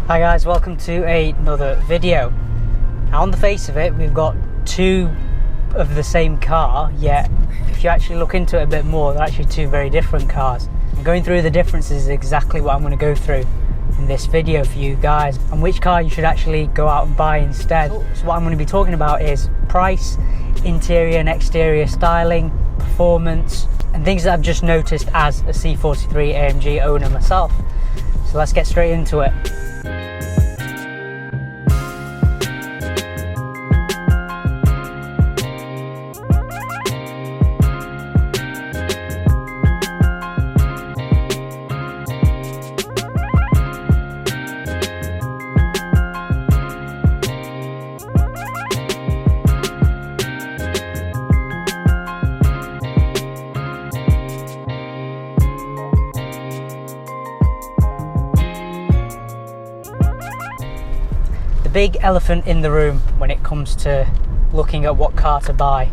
Hi guys, welcome to another video. Now on the face of it, we've got two of the same car, yet if you actually look into it a bit more, they're actually two very different cars. And going through the differences is exactly what I'm going to go through in this video for you guys, and which car you should actually go out and buy instead. So what I'm going to be talking about is price, interior and exterior styling, performance, and things that I've just noticed as a C43 AMG owner myself. So let's get straight into it. The big elephant in the room when it comes to looking at what car to buy.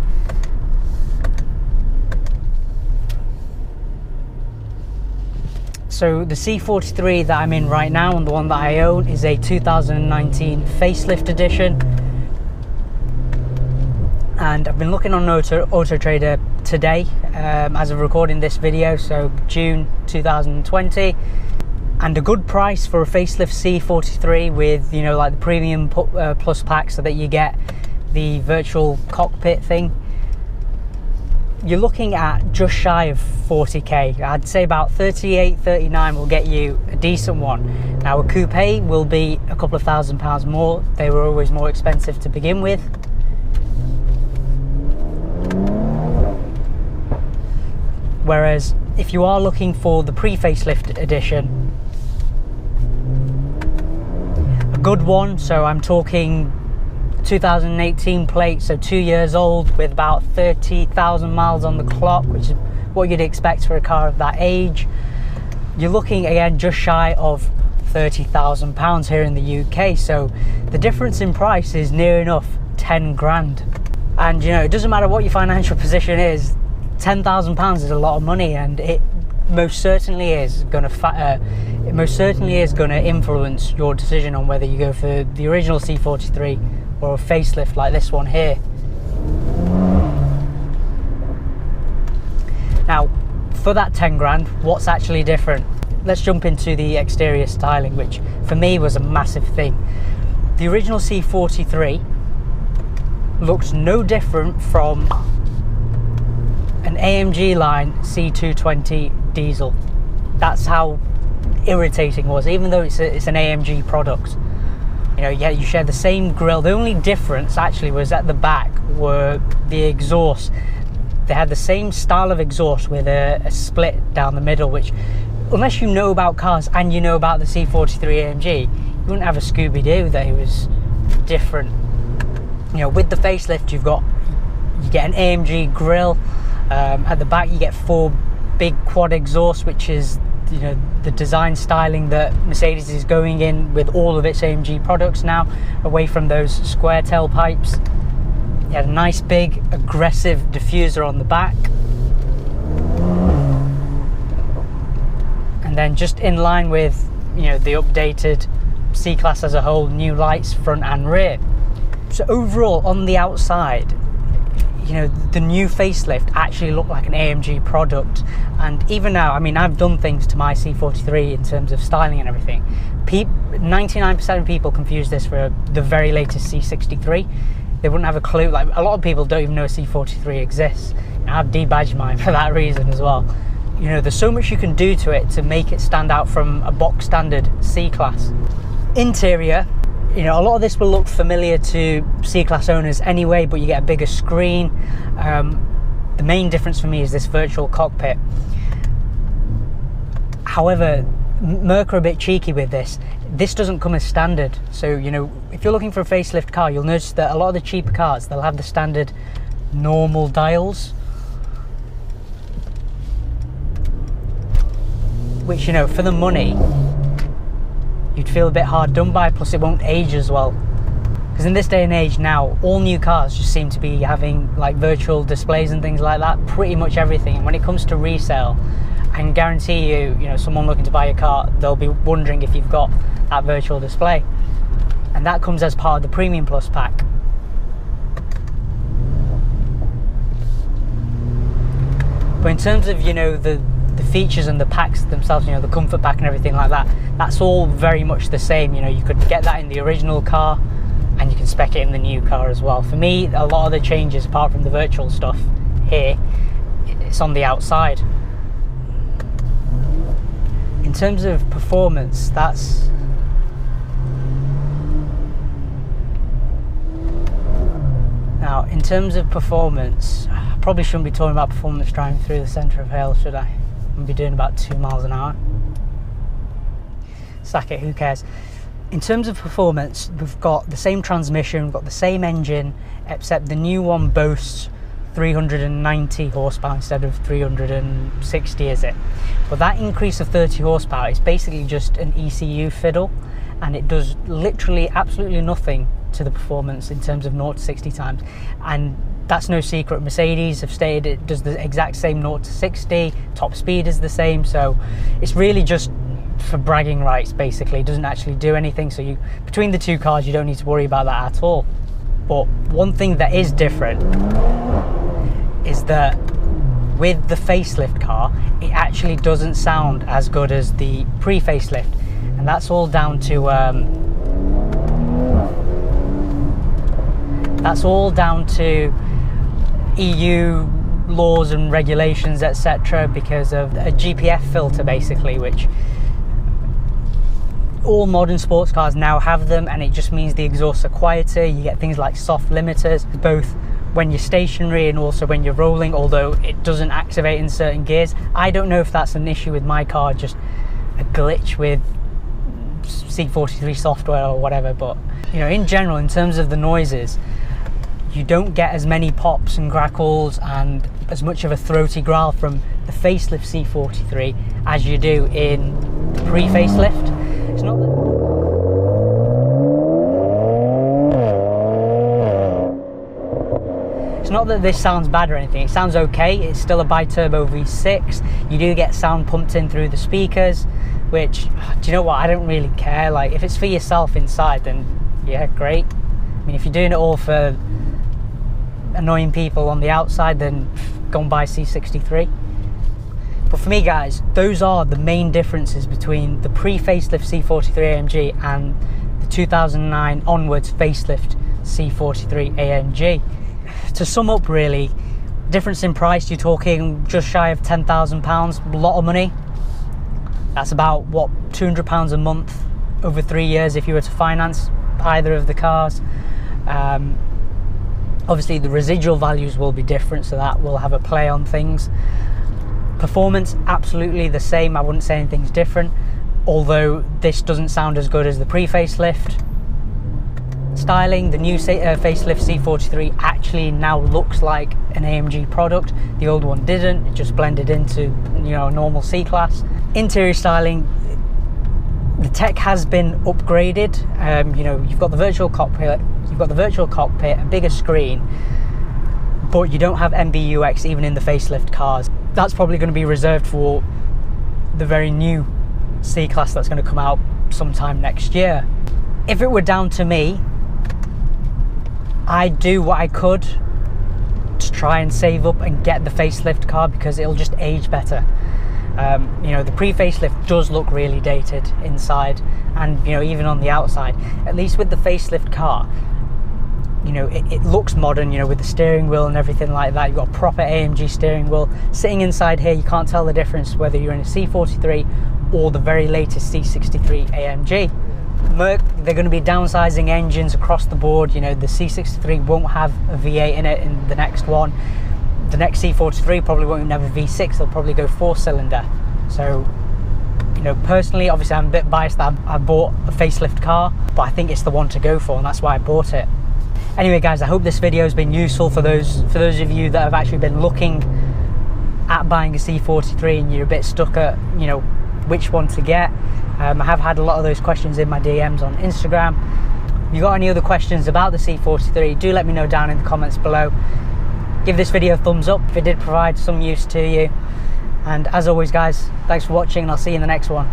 So the C43 that I'm in right now and the one that I own is a 2019 facelift edition, and I've been looking on Auto Trader today as of recording this video, so June 2020. And a good price for a facelift C43 with, you know, like the premium plus pack, so that you get the virtual cockpit thing. You're looking at just shy of 40k. I'd say about 38, 39 will get you a decent one. Now a coupe will be a couple of £1,000s more. They were always more expensive to begin with. Whereas if you are looking for the pre-facelift edition, good one, so I'm talking 2018 plate, so 2 years old with about 30,000 miles on the clock, which is what you'd expect for a car of that age. You're looking again just shy of £30,000 here in the UK, so the difference in price is near enough 10 grand. And you know, it doesn't matter what your financial position is, £10,000 is a lot of money, and it most certainly is going to influence your decision on whether you go for the original C43 or a facelift like this one here. Now for that 10 grand, what's actually different? Let's jump into the exterior styling, which for me was a massive thing. The original C43 looks no different from an AMG line C220 diesel. That's how irritating it was, even though it's an AMG product. You know, yeah, you share the same grille. The only difference actually was at the back were the exhaust. They had the same style of exhaust with a split down the middle, which, unless you know about cars and you know about the C43 AMG, you wouldn't have a Scooby-Doo that it was different. You know, with the facelift, you get an AMG grille. At the back you get 4 big quad exhausts, which is, you know, the design styling that Mercedes is going in with all of its AMG products now, away from those square tailpipes. You had a nice big aggressive diffuser on the back, and then just in line with, you know, the updated C-Class as a whole, new lights front and rear. So overall on the outside, you know, the new facelift actually looked like an AMG product. And even now, I mean, I've done things to my C43 in terms of styling and everything. 99% of people confuse this for the very latest C63. They wouldn't have a clue. Like, a lot of people don't even know a C43 exists. And I've debadged mine for that reason as well. You know, there's so much you can do to it to make it stand out from a box standard C-Class. Interior, you know, a lot of this will look familiar to C-Class owners anyway, but you get a bigger screen. The main difference for me is this virtual cockpit. However, Merc are a bit cheeky with this. This doesn't come as standard. So, you know, if you're looking for a facelift car, you'll notice that a lot of the cheaper cars, they'll have the standard normal dials, which, you know, for the money, you'd feel a bit hard done by, plus it won't age as well. Because in this day and age now, all new cars just seem to be having like virtual displays and things like that, pretty much everything. And when it comes to resale, I can guarantee you, someone looking to buy your car, they'll be wondering if you've got that virtual display. And that comes as part of the Premium Plus pack. But in terms of, the features and the packs themselves, the comfort pack and everything like that, that's all very much the same. You could get that in the original car and you can spec it in the new car as well. For me, a lot of the changes, apart from the virtual stuff here, it's on the outside. In terms of performance, that's now in terms of performance, I probably shouldn't be talking about performance driving through the centre of Hale, should I? I'm be doing about 2 miles an hour. Sack it, who cares? In terms of performance, we've got the same transmission, we've got the same engine, except the new one boasts 390 horsepower instead of 360, is it? But that increase of 30 horsepower is basically just an ECU fiddle, and it does literally absolutely nothing to the performance in terms of 0 to 60 times. And that's no secret. Mercedes have stated it does the exact same 0 to 60, top speed is the same, so it's really just for bragging rights. Basically, it doesn't actually do anything, so between the two cars you don't need to worry about that at all. But one thing that is different is that with the facelift car, it actually doesn't sound as good as the pre-facelift, and that's all down to EU laws and regulations, etc., because of a GPF filter, basically, which all modern sports cars now have them, and it just means the exhausts are quieter. You get things like soft limiters, both when you're stationary and also when you're rolling, although it doesn't activate in certain gears. I don't know if that's an issue with my car, just a glitch with C43 software or whatever, but in general, in terms of the noises, you don't get as many pops and crackles and as much of a throaty growl from the facelift C43 as you do in the pre-facelift. It's not that this sounds bad or anything. It sounds okay. It's still a bi-turbo V6. You do get sound pumped in through the speakers, which, do you know what, I don't really care. Like, if it's for yourself inside, then yeah, great. I mean, if you're doing it all for annoying people on the outside, then go and buy C63. But for me, guys, those are the main differences between the pre-facelift C43 AMG and the 2009 onwards facelift C43 AMG. To sum up, really, difference in price, you're talking just shy of £10,000, a lot of money. That's about, what, £200 a month over 3 years if you were to finance either of the cars. Obviously the residual values will be different, so that will have a play on things. Performance, absolutely the same. I wouldn't say anything's different, although this doesn't sound as good as the pre-facelift. Styling, the new facelift C43 actually now looks like an AMG product. The old one didn't, it just blended into a normal C-Class. Interior styling, the tech has been upgraded. You've got the virtual cockpit, a bigger screen, but you don't have MBUX even in the facelift cars. That's probably going to be reserved for the very new C-Class that's going to come out sometime next year. If it were down to me, I'd do what I could to try and save up and get the facelift car, because it'll just age better. The pre-facelift does look really dated inside, and even on the outside. At least with the facelift car, it looks modern, with the steering wheel and everything like that. You've got a proper AMG steering wheel. Sitting inside here, you can't tell the difference whether you're in a C43 or the very latest C63 AMG. Merc, they're going to be downsizing engines across the board. The C63 won't have a V8 in it in the next one. The next C43 probably won't even have a V6, they'll probably go 4-cylinder. So, personally, obviously I'm a bit biased that I bought a facelift car, but I think it's the one to go for, and that's why I bought it. Anyway, guys, I hope this video has been useful for those of you that have actually been looking at buying a C43 and you're a bit stuck at, which one to get. I have had a lot of those questions in my DMs on Instagram. If you got any other questions about the C43, do let me know down in the comments below. Give this video a thumbs up if it did provide some use to you. And as always guys, thanks for watching and I'll see you in the next one.